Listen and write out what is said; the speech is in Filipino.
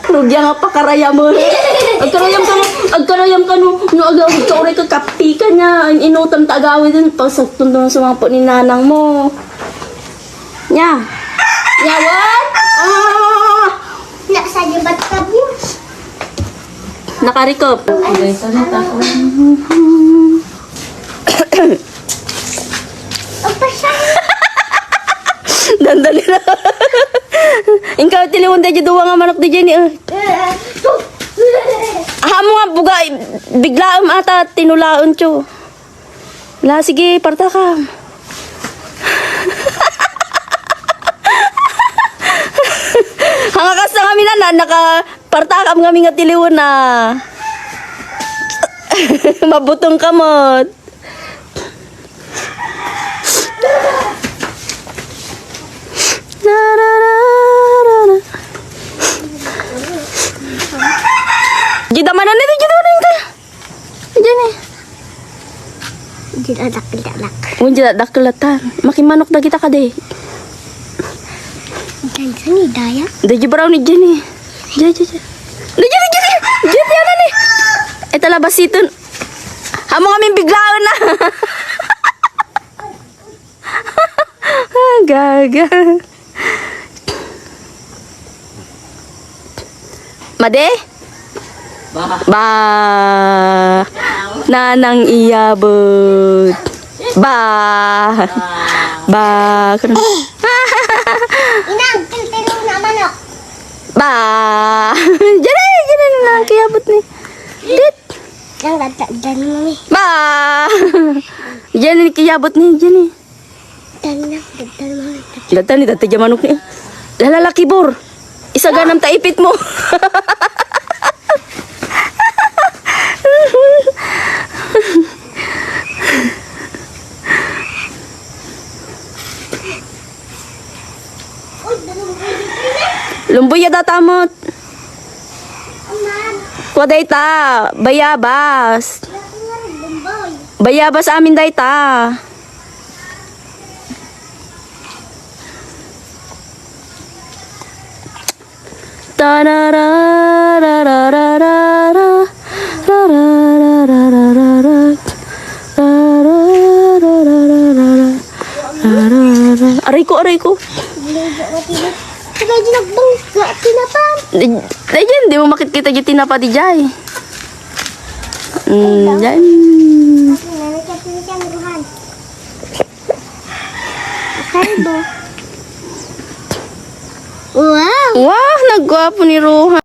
Rugya nga pakaraya mo. Agkarayam ka no agawid ka oray ka kapi ka niya. Inutan ta agawid din pasakton doon sa mga po ni nanang mo. Nya. Nya what? Nakasagibat ka niyo. Nakarikop. Okay, salita ko. Dandali na. Ikaw tiliwan tayo duwa nga manok di dyan. Mo nga buga. Biglaam ata tinulaon tiyo. La, sige, parta ka. Hangakas na kami na nakaparta ka kami nga tiliwan na. Mabutong kamot. Jida mana nih jida mana ka? Diyan eh. Jida dakil-dak. Jida dakelatan. Makin manok dah kita kade. Dan sini daya. Dah jibrau nih jani. Jani. Jani ana nih. Eta labas itu. Amo kami biglaon na. Gaga. Made? Ba. Nanang iyabot. Ba. Inang, tiltilong na manok. Ba. Jadi nang kiyabot ni. Dit. Yang dan mami. Ba. Jadi kiyabot ni jani. Dan mami. Datan ni tata manok ni. Lalaki bor. Isa ganam taipit mo. Lumboy ya datamot. Kuwaday ta. Bayabas. Bayabas amin day ta. Aray ko. Sabay dinagbang tinapan. Dyan, di mo makikita yung tinapa di jay. Dyan. Nanakit siyang ruhan. Kalbo. Wow! Wow, nagwapo ni Rohan.